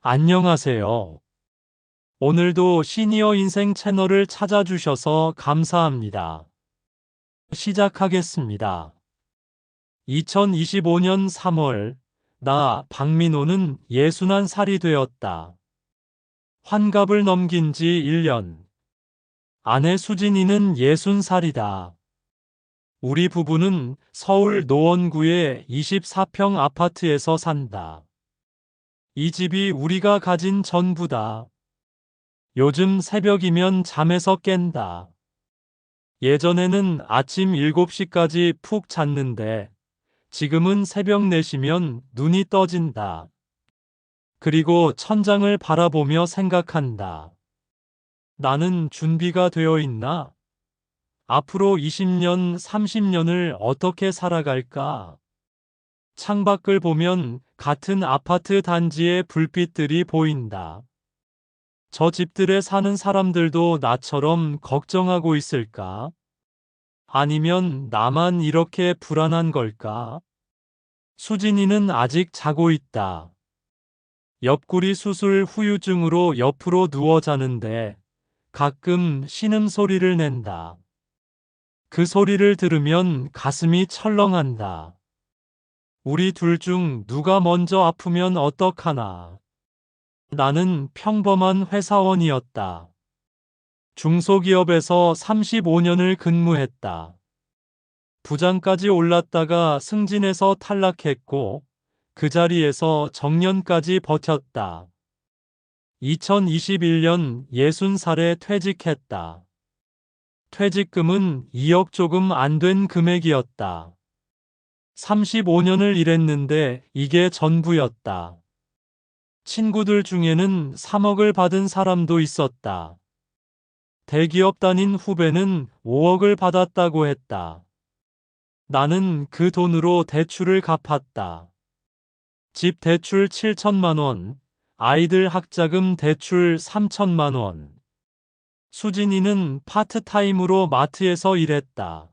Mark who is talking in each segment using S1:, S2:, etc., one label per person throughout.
S1: 안녕하세요. 오늘도 시니어 인생 채널을 찾아주셔서 감사합니다. 시작하겠습니다. 2025년 3월, 나 박민호는 61살이 되었다. 환갑을 넘긴 지 1년. 아내 수진이는 60살이다. 우리 부부는 서울 노원구의 24평 아파트에서 산다. 이 집이 우리가 가진 전부다. 요즘 새벽이면 잠에서 깬다. 예전에는 아침 7시까지 푹 잤는데 지금은 새벽 4시면 눈이 떠진다. 그리고 천장을 바라보며 생각한다. 나는 준비가 되어 있나? 앞으로 20년, 30년을 어떻게 살아갈까? 창밖을 보면 같은 아파트 단지의 불빛들이 보인다. 저 집들에 사는 사람들도 나처럼 걱정하고 있을까? 아니면 나만 이렇게 불안한 걸까? 수진이는 아직 자고 있다. 옆구리 수술 후유증으로 옆으로 누워 자는데 가끔 신음소리를 낸다. 그 소리를 들으면 가슴이 철렁한다. 우리 둘 중 누가 먼저 아프면 어떡하나. 나는 평범한 회사원이었다. 중소기업에서 35년을 근무했다. 부장까지 올랐다가 승진해서 탈락했고 그 자리에서 정년까지 버텼다. 2021년 60살에 퇴직했다. 퇴직금은 2억 조금 안 된 금액이었다. 35년을 일했는데 이게 전부였다. 친구들 중에는 3억을 받은 사람도 있었다. 대기업 다닌 후배는 5억을 받았다고 했다. 나는 그 돈으로 대출을 갚았다. 집 대출 7천만 원, 아이들 학자금 대출 3천만 원. 수진이는 파트타임으로 마트에서 일했다.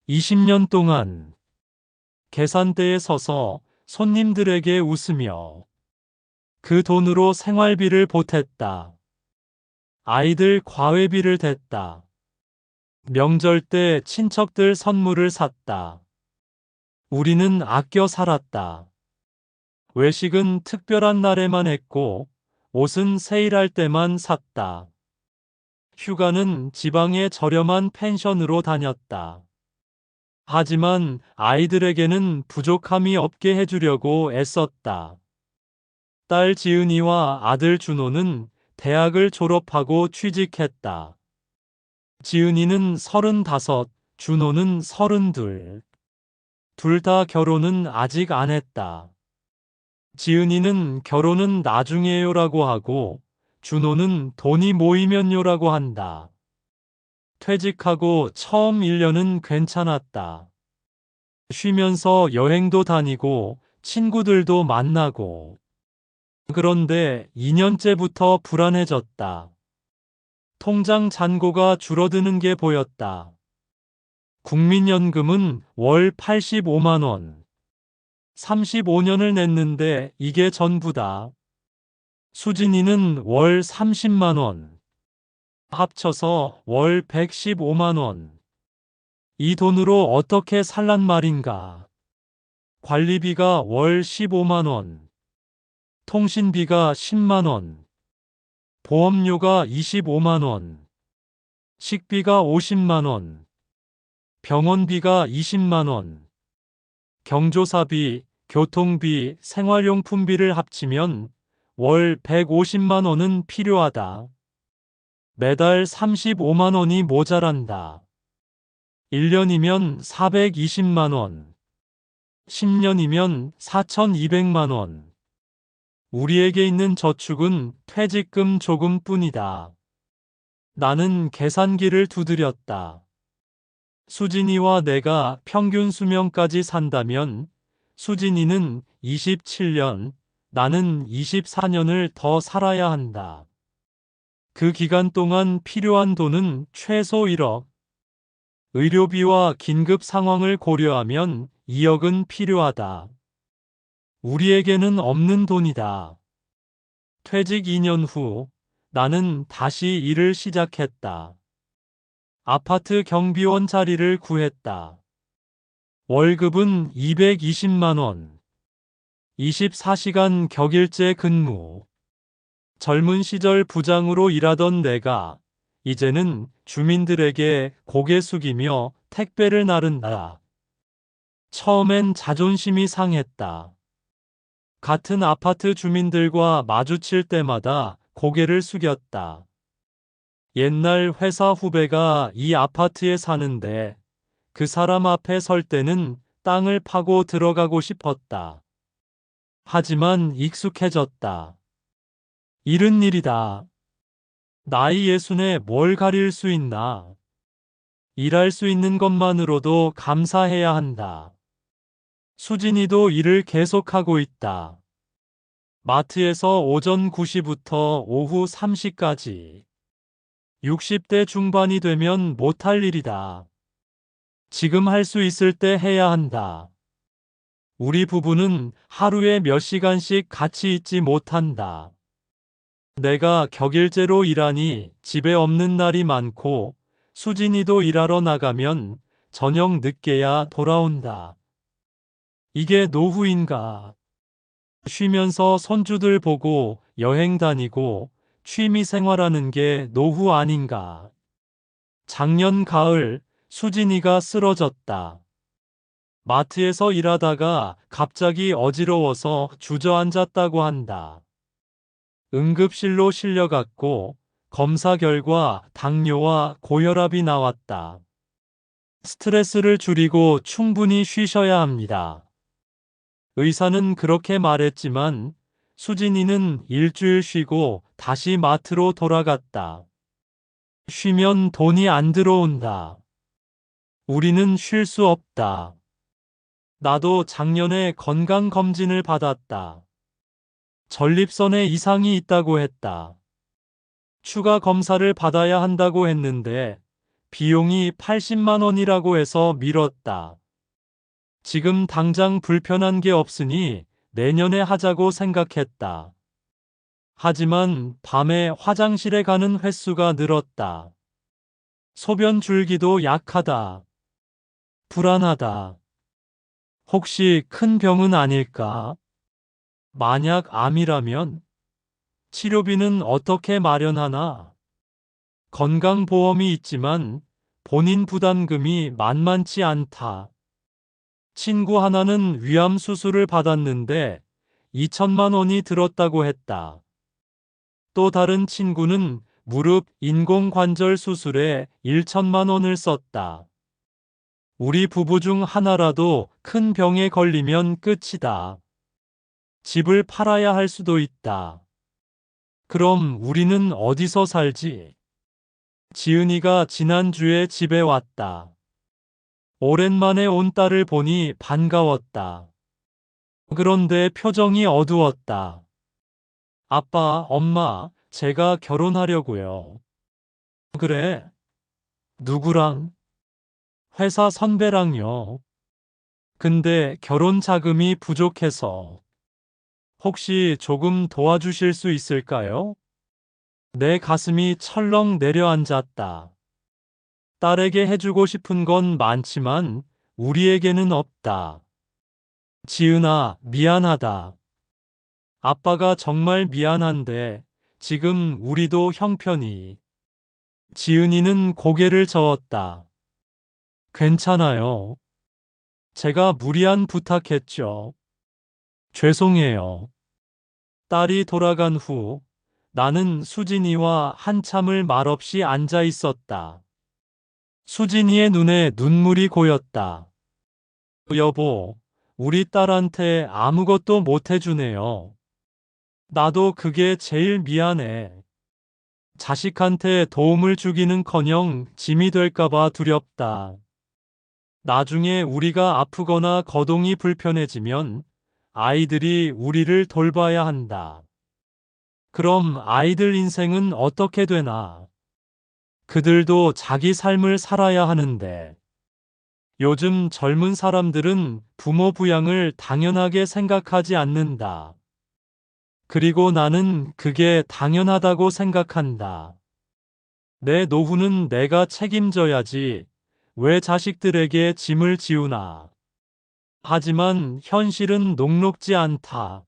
S1: 20년 동안 계산대에 서서 손님들에게 웃으며 그 돈으로 생활비를 보탰다. 아이들 과외비를 댔다. 명절 때 친척들 선물을 샀다. 우리는 아껴 살았다. 외식은 특별한 날에만 했고, 옷은 세일할 때만 샀다. 휴가는 지방의 저렴한 펜션으로 다녔다. 하지만 아이들에게는 부족함이 없게 해주려고 애썼다. 딸 지은이와 아들 준호는 대학을 졸업하고 취직했다. 지은이는 35, 준호는 32. 둘 다 결혼은 아직 안 했다. 지은이는 결혼은 나중에요라고 하고 준호는 돈이 모이면요라고 한다. 퇴직하고 처음 1년은 괜찮았다. 쉬면서 여행도 다니고 친구들도 만나고. 그런데 2년째부터 불안해졌다. 통장 잔고가 줄어드는 게 보였다. 국민연금은 월 85만 원. 35년을 냈는데 이게 전부다. 수진이는 월 30만 원. 합쳐서 월 115만 원. 이 돈으로 어떻게 살란 말인가? 관리비가 월 15만 원. 통신비가 10만 원. 보험료가 25만 원. 식비가 50만 원. 병원비가 20만 원. 경조사비, 교통비, 생활용품비를 합치면 월 150만 원은 필요하다. 매달 35만 원이 모자란다. 1년이면 420만 원. 10년이면 4,200만 원. 우리에게 있는 저축은 퇴직금 조금뿐이다. 나는 계산기를 두드렸다. 수진이와 내가 평균 수명까지 산다면 수진이는 27년, 나는 24년을 더 살아야 한다. 그 기간 동안 필요한 돈은 최소 1억. 의료비와 긴급 상황을 고려하면 2억은 필요하다. 우리에게는 없는 돈이다. 퇴직 2년 후 나는 다시 일을 시작했다. 아파트 경비원 자리를 구했다. 월급은 220만 원. 24시간 격일제 근무. 젊은 시절 부장으로 일하던 내가 이제는 주민들에게 고개 숙이며 택배를 나른다. 처음엔 자존심이 상했다. 같은 아파트 주민들과 마주칠 때마다 고개를 숙였다. 옛날 회사 후배가 이 아파트에 사는데 그 사람 앞에 설 때는 땅을 파고 들어가고 싶었다. 하지만 익숙해졌다. 일은 일이다. 나이 예순에 뭘 가릴 수 있나? 일할 수 있는 것만으로도 감사해야 한다. 수진이도 일을 계속하고 있다. 마트에서 오전 9시부터 오후 3시까지. 60대 중반이 되면 못할 일이다. 지금 할 수 있을 때 해야 한다. 우리 부부는 하루에 몇 시간씩 같이 있지 못한다. 내가 격일제로 일하니 집에 없는 날이 많고 수진이도 일하러 나가면 저녁 늦게야 돌아온다. 이게 노후인가? 쉬면서 손주들 보고 여행 다니고 취미 생활하는 게 노후 아닌가? 작년 가을 수진이가 쓰러졌다. 마트에서 일하다가 갑자기 어지러워서 주저앉았다고 한다. 응급실로 실려갔고 검사 결과 당뇨와 고혈압이 나왔다. 스트레스를 줄이고 충분히 쉬셔야 합니다. 의사는 그렇게 말했지만 수진이는 일주일 쉬고 다시 마트로 돌아갔다. 쉬면 돈이 안 들어온다. 우리는 쉴 수 없다. 나도 작년에 건강검진을 받았다. 전립선에 이상이 있다고 했다. 추가 검사를 받아야 한다고 했는데 비용이 80만 원이라고 해서 미뤘다. 지금 당장 불편한 게 없으니 내년에 하자고 생각했다. 하지만 밤에 화장실에 가는 횟수가 늘었다. 소변 줄기도 약하다. 불안하다. 혹시 큰 병은 아닐까? 만약 암이라면 치료비는 어떻게 마련하나? 건강보험이 있지만 본인 부담금이 만만치 않다. 친구 하나는 위암 수술을 받았는데 2천만 원이 들었다고 했다. 또 다른 친구는 무릎 인공관절 수술에 1천만 원을 썼다. 우리 부부 중 하나라도 큰 병에 걸리면 끝이다. 집을 팔아야 할 수도 있다. 그럼 우리는 어디서 살지? 지은이가 지난주에 집에 왔다. 오랜만에 온 딸을 보니 반가웠다. 그런데 표정이 어두웠다. 아빠, 엄마, 제가 결혼하려고요. 그래? 누구랑? 회사 선배랑요. 근데 결혼 자금이 부족해서. 혹시 조금 도와주실 수 있을까요? 내 가슴이 철렁 내려앉았다. 딸에게 해주고 싶은 건 많지만 우리에게는 없다. 지은아, 미안하다. 아빠가 정말 미안한데 지금 우리도 형편이. 지은이는 고개를 저었다. 괜찮아요. 제가 무리한 부탁했죠. 죄송해요. 딸이 돌아간 후 나는 수진이와 한참을 말없이 앉아 있었다. 수진이의 눈에 눈물이 고였다. 여보, 우리 딸한테 아무것도 못 해주네요. 나도 그게 제일 미안해. 자식한테 도움을 주기는커녕 짐이 될까봐 두렵다. 나중에 우리가 아프거나 거동이 불편해지면 아이들이 우리를 돌봐야 한다. 그럼 아이들 인생은 어떻게 되나? 그들도 자기 삶을 살아야 하는데. 요즘 젊은 사람들은 부모 부양을 당연하게 생각하지 않는다. 그리고 나는 그게 당연하다고 생각한다. 내 노후는 내가 책임져야지. 왜 자식들에게 짐을 지우나. 하지만 현실은 녹록지 않다.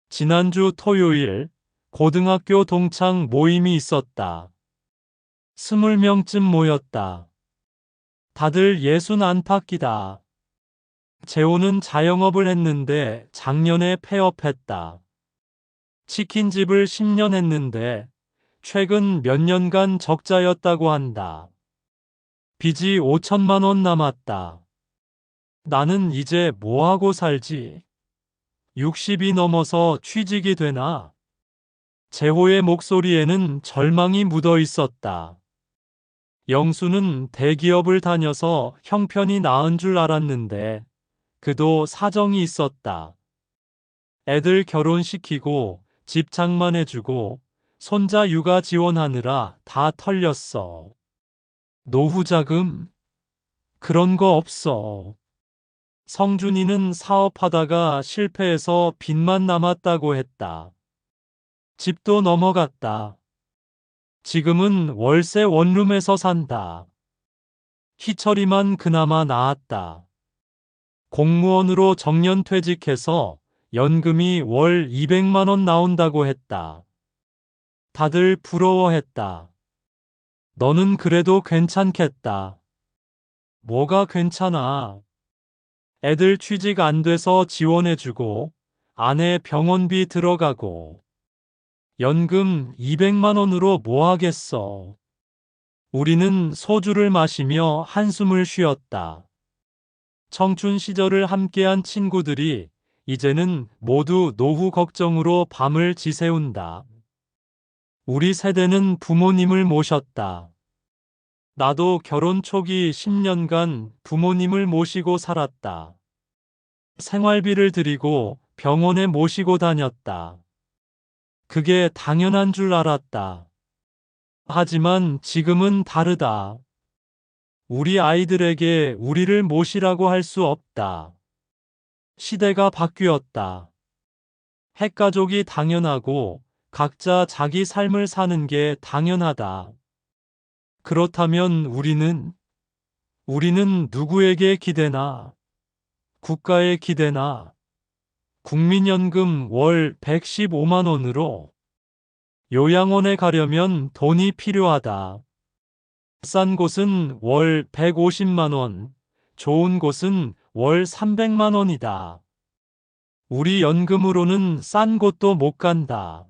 S1: 지난주 토요일 고등학교 동창 모임이 있었다. 20명쯤 모였다. 다들 60 안팎이다. 재호는 자영업을 했는데 작년에 폐업했다. 치킨집을 10년 했는데 최근 몇 년간 적자였다고 한다. 빚이 5천만 원 남았다. 나는 이제 뭐하고 살지? 60이 넘어서 취직이 되나? 재호의 목소리에는 절망이 묻어 있었다. 영수는 대기업을 다녀서 형편이 나은 줄 알았는데 그도 사정이 있었다. 애들 결혼시키고 집 장만해주고 손자 육아 지원하느라 다 털렸어. 노후 자금? 그런 거 없어. 성준이는 사업하다가 실패해서 빚만 남았다고 했다. 집도 넘어갔다. 지금은 월세 원룸에서 산다. 희철이만 그나마 나았다. 공무원으로 정년퇴직해서 연금이 월 200만 원 나온다고 했다. 다들 부러워했다. 너는 그래도 괜찮겠다. 뭐가 괜찮아? 애들 취직 안 돼서 지원해주고, 아내 병원비 들어가고, 연금 200만 원으로 뭐 하겠어. 우리는 소주를 마시며 한숨을 쉬었다. 청춘 시절을 함께한 친구들이 이제는 모두 노후 걱정으로 밤을 지새운다. 우리 세대는 부모님을 모셨다. 나도 결혼 초기 10년간 부모님을 모시고 살았다. 생활비를 드리고 병원에 모시고 다녔다. 그게 당연한 줄 알았다. 하지만 지금은 다르다. 우리 아이들에게 우리를 모시라고 할 수 없다. 시대가 바뀌었다. 핵가족이 당연하고 각자 자기 삶을 사는 게 당연하다. 그렇다면 우리는 누구에게 기대나? 국가에 기대나? 국민연금 월 115만 원으로 요양원에 가려면 돈이 필요하다. 싼 곳은 월 150만 원, 좋은 곳은 월 300만 원이다. 우리 연금으로는 싼 곳도 못 간다.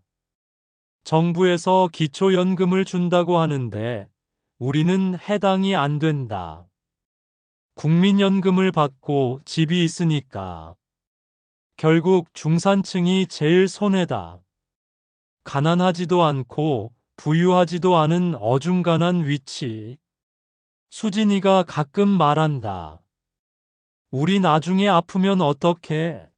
S1: 정부에서 기초연금을 준다고 하는데 우리는 해당이 안 된다. 국민연금을 받고 집이 있으니까. 결국 중산층이 제일 손해다. 가난하지도 않고 부유하지도 않은 어중간한 위치. 수진이가 가끔 말한다. 우리 나중에 아프면 어떡해?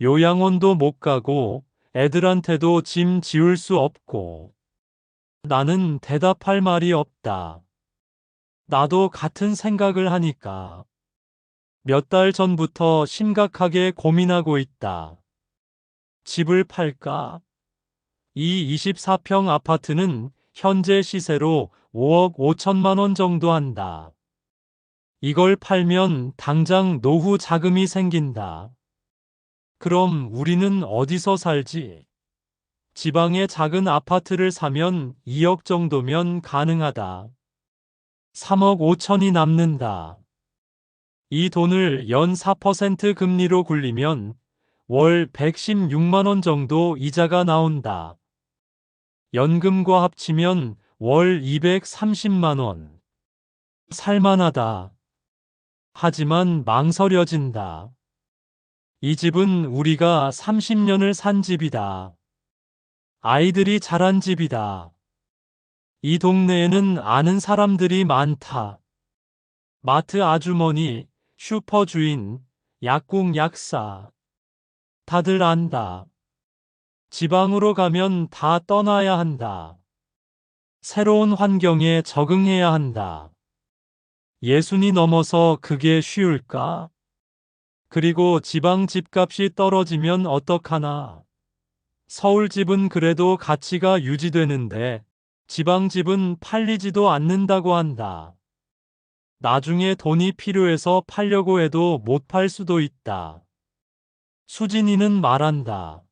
S1: 요양원도 못 가고 애들한테도 짐 지울 수 없고. 나는 대답할 말이 없다. 나도 같은 생각을 하니까. 몇 달 전부터 심각하게 고민하고 있다. 집을 팔까? 이 24평 아파트는 현재 시세로 5억 5천만 원 정도 한다. 이걸 팔면 당장 노후 자금이 생긴다. 그럼 우리는 어디서 살지? 지방에 작은 아파트를 사면 2억 정도면 가능하다. 3억 5천이 남는다. 이 돈을 연 4% 금리로 굴리면 월 116만 원 정도 이자가 나온다. 연금과 합치면 월 230만 원. 살만하다. 하지만 망설여진다. 이 집은 우리가 30년을 산 집이다. 아이들이 자란 집이다. 이 동네에는 아는 사람들이 많다. 마트 아주머니, 슈퍼 주인, 약국 약사. 다들 안다. 지방으로 가면 다 떠나야 한다. 새로운 환경에 적응해야 한다. 60이 넘어서 그게 쉬울까? 그리고 지방 집값이 떨어지면 어떡하나? 서울 집은 그래도 가치가 유지되는데 지방 집은 팔리지도 않는다고 한다. 나중에 돈이 필요해서 팔려고 해도 못 팔 수도 있다. 수진이는 말한다.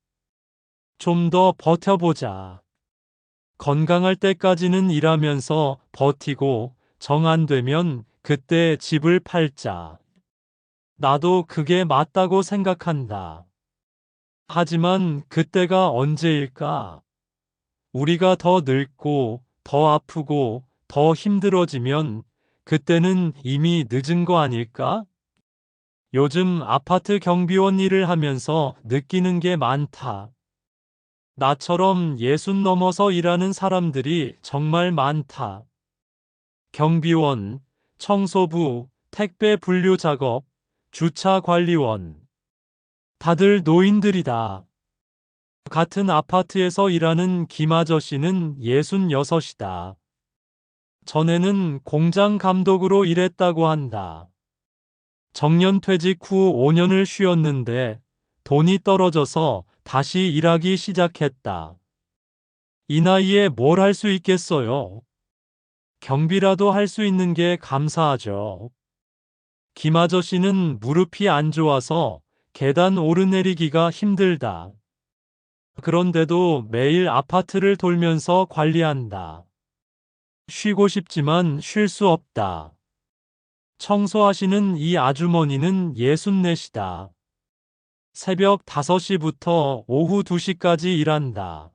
S1: 좀 더 버텨보자. 건강할 때까지는 일하면서 버티고 정 안 되면 그때 집을 팔자. 나도 그게 맞다고 생각한다. 하지만 그때가 언제일까? 우리가 더 늙고 더 아프고 더 힘들어지면 그때는 이미 늦은 거 아닐까? 요즘 아파트 경비원 일을 하면서 느끼는 게 많다. 나처럼 60 넘어서 일하는 사람들이 정말 많다. 경비원, 청소부, 택배 분류 작업, 주차 관리원. 다들 노인들이다. 같은 아파트에서 일하는 김 아저씨는 66이다. 전에는 공장 감독으로 일했다고 한다. 정년퇴직 후 5년을 쉬었는데 돈이 떨어져서 다시 일하기 시작했다. 이 나이에 뭘 할 수 있겠어요? 경비라도 할 수 있는 게 감사하죠. 김 아저씨는 무릎이 안 좋아서 계단 오르내리기가 힘들다. 그런데도 매일 아파트를 돌면서 관리한다. 쉬고 싶지만 쉴 수 없다. 청소하시는 이 아주머니는 64이다. 새벽 5시부터 오후 2시까지 일한다.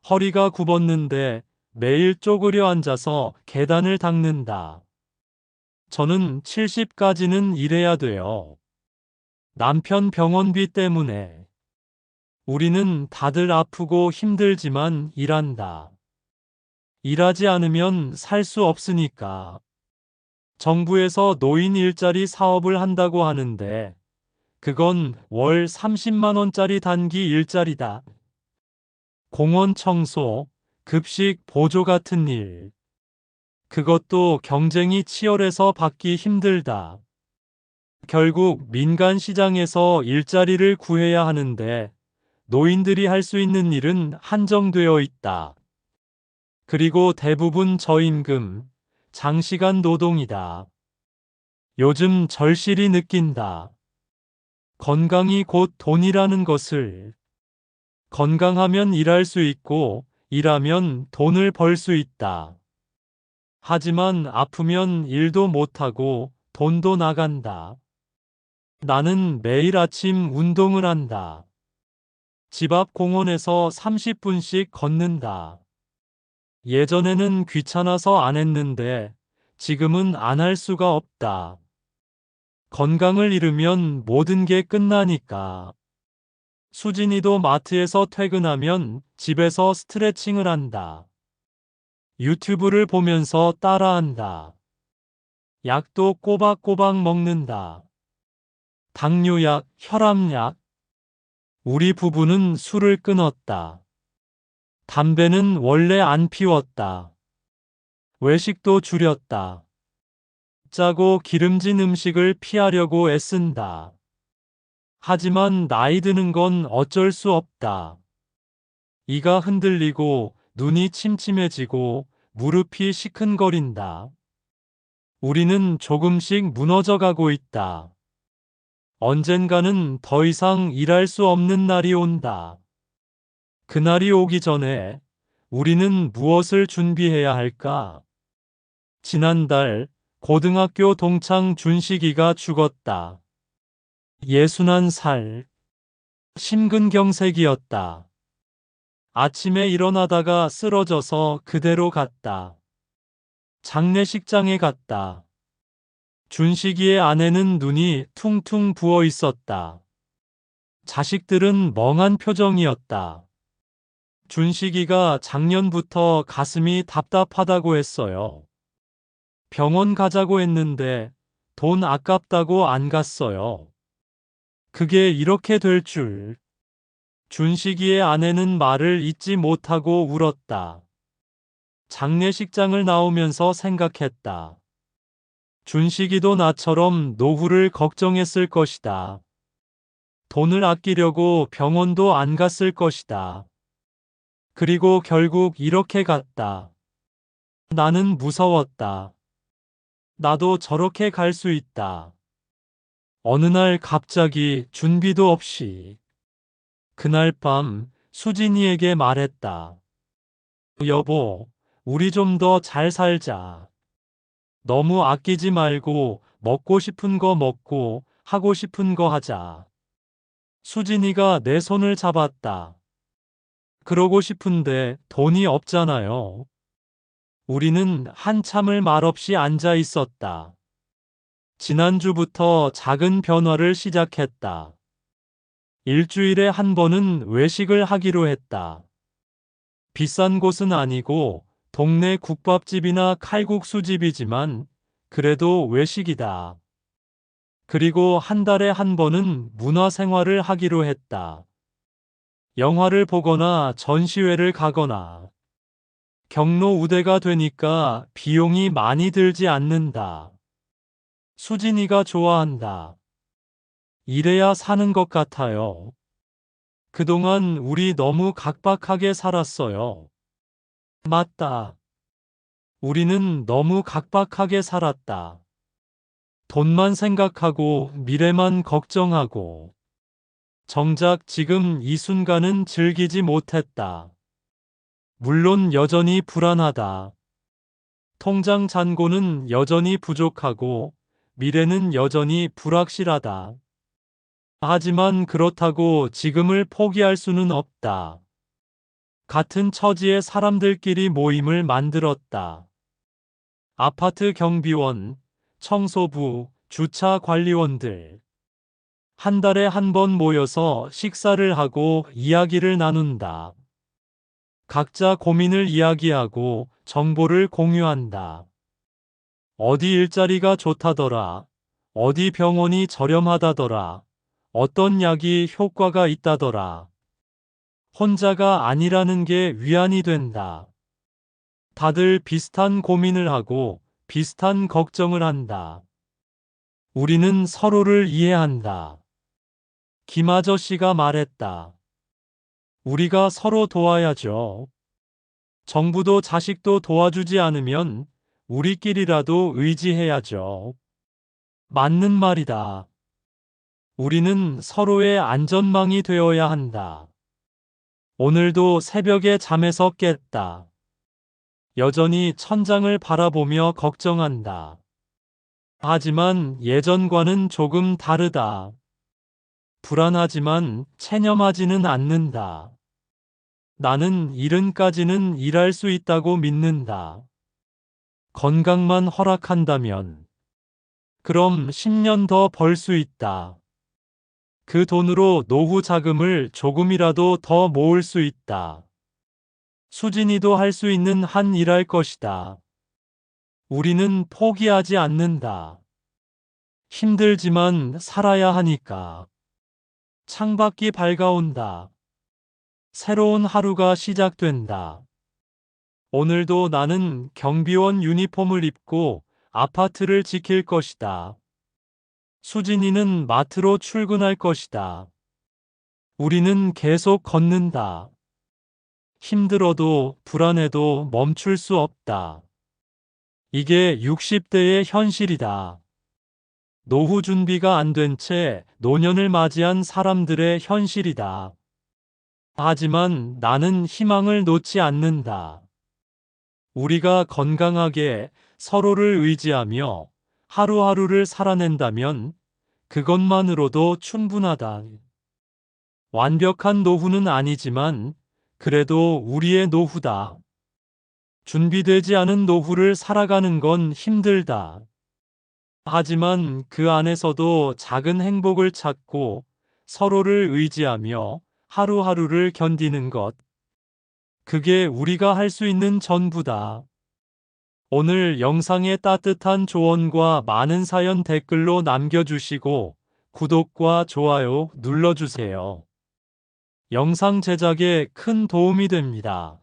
S1: 허리가 굽었는데 매일 쪼그려 앉아서 계단을 닦는다. 저는 70까지는 일해야 돼요. 남편 병원비 때문에. 우리는 다들 아프고 힘들지만 일한다. 일하지 않으면 살 수 없으니까. 정부에서 노인 일자리 사업을 한다고 하는데 그건 월 30만 원짜리 단기 일자리다. 공원 청소, 급식 보조 같은 일. 그것도 경쟁이 치열해서 받기 힘들다. 결국 민간 시장에서 일자리를 구해야 하는데 노인들이 할 수 있는 일은 한정되어 있다. 그리고 대부분 저임금, 장시간 노동이다. 요즘 절실히 느낀다. 건강이 곧 돈이라는 것을. 건강하면 일할 수 있고, 일하면 돈을 벌 수 있다. 하지만 아프면 일도 못하고 돈도 나간다. 나는 매일 아침 운동을 한다. 집 앞 공원에서 30분씩 걷는다. 예전에는 귀찮아서 안 했는데 지금은 안 할 수가 없다. 건강을 잃으면 모든 게 끝나니까. 수진이도 마트에서 퇴근하면 집에서 스트레칭을 한다. 유튜브를 보면서 따라한다. 약도 꼬박꼬박 먹는다. 당뇨약, 혈압약. 우리 부부는 술을 끊었다. 담배는 원래 안 피웠다. 외식도 줄였다. 짜고 기름진 음식을 피하려고 애쓴다. 하지만 나이 드는 건 어쩔 수 없다. 이가 흔들리고 눈이 침침해지고 무릎이 시큰거린다. 우리는 조금씩 무너져 가고 있다. 언젠가는 더 이상 일할 수 없는 날이 온다. 그날이 오기 전에 우리는 무엇을 준비해야 할까? 지난달 고등학교 동창 준식이가 죽었다. 61살. 심근경색이었다. 아침에 일어나다가 쓰러져서 그대로 갔다. 장례식장에 갔다. 준식이의 아내는 눈이 퉁퉁 부어 있었다. 자식들은 멍한 표정이었다. 준식이가 작년부터 가슴이 답답하다고 했어요. 병원 가자고 했는데 돈 아깝다고 안 갔어요. 그게 이렇게 될 줄. 준식이의 아내는 말을 잇지 못하고 울었다. 장례식장을 나오면서 생각했다. 준식이도 나처럼 노후를 걱정했을 것이다. 돈을 아끼려고 병원도 안 갔을 것이다. 그리고 결국 이렇게 갔다. 나는 무서웠다. 나도 저렇게 갈 수 있다. 어느 날 갑자기 준비도 없이 그날 밤 수진이에게 말했다. 여보, 우리 좀 더 잘 살자. 너무 아끼지 말고 먹고 싶은 거 먹고 하고 싶은 거 하자. 수진이가 내 손을 잡았다. 그러고 싶은데 돈이 없잖아요. 우리는 한참을 말없이 앉아 있었다. 지난주부터 작은 변화를 시작했다. 일주일에 한 번은 외식을 하기로 했다. 비싼 곳은 아니고 동네 국밥집이나 칼국수집이지만 그래도 외식이다. 그리고 한 달에 한 번은 문화생활을 하기로 했다. 영화를 보거나 전시회를 가거나. 경로 우대가 되니까 비용이 많이 들지 않는다. 수진이가 좋아한다. 이래야 사는 것 같아요. 그동안 우리 너무 각박하게 살았어요. 맞다. 우리는 너무 각박하게 살았다. 돈만 생각하고 미래만 걱정하고. 정작 지금 이 순간은 즐기지 못했다. 물론 여전히 불안하다. 통장 잔고는 여전히 부족하고 미래는 여전히 불확실하다. 하지만 그렇다고 지금을 포기할 수는 없다. 같은 처지의 사람들끼리 모임을 만들었다. 아파트 경비원, 청소부, 주차 관리원들. 한 달에 한 번 모여서 식사를 하고 이야기를 나눈다. 각자 고민을 이야기하고 정보를 공유한다. 어디 일자리가 좋다더라. 어디 병원이 저렴하다더라. 어떤 약이 효과가 있다더라. 혼자가 아니라는 게 위안이 된다. 다들 비슷한 고민을 하고 비슷한 걱정을 한다. 우리는 서로를 이해한다. 김 아저씨가 말했다. 우리가 서로 도와야죠. 정부도 자식도 도와주지 않으면 우리끼리라도 의지해야죠. 맞는 말이다. 우리는 서로의 안전망이 되어야 한다. 오늘도 새벽에 잠에서 깼다. 여전히 천장을 바라보며 걱정한다. 하지만 예전과는 조금 다르다. 불안하지만 체념하지는 않는다. 나는 이른까지는 일할 수 있다고 믿는다. 건강만 허락한다면. 그럼 10년 더 벌 수 있다. 그 돈으로 노후 자금을 조금이라도 더 모을 수 있다. 수진이도 할 수 있는 한 일할 것이다. 우리는 포기하지 않는다. 힘들지만 살아야 하니까. 창밖이 밝아온다. 새로운 하루가 시작된다. 오늘도 나는 경비원 유니폼을 입고 아파트를 지킬 것이다. 수진이는 마트로 출근할 것이다. 우리는 계속 걷는다. 힘들어도 불안해도 멈출 수 없다. 이게 60대의 현실이다. 노후 준비가 안 된 채 노년을 맞이한 사람들의 현실이다. 하지만 나는 희망을 놓지 않는다. 우리가 건강하게 서로를 의지하며 하루하루를 살아낸다면 그것만으로도 충분하다. 완벽한 노후는 아니지만 그래도 우리의 노후다. 준비되지 않은 노후를 살아가는 건 힘들다. 하지만 그 안에서도 작은 행복을 찾고 서로를 의지하며 하루하루를 견디는 것. 그게 우리가 할 수 있는 전부다. 오늘 영상의 따뜻한 조언과 많은 사연 댓글로 남겨주시고 구독과 좋아요 눌러주세요. 영상 제작에 큰 도움이 됩니다.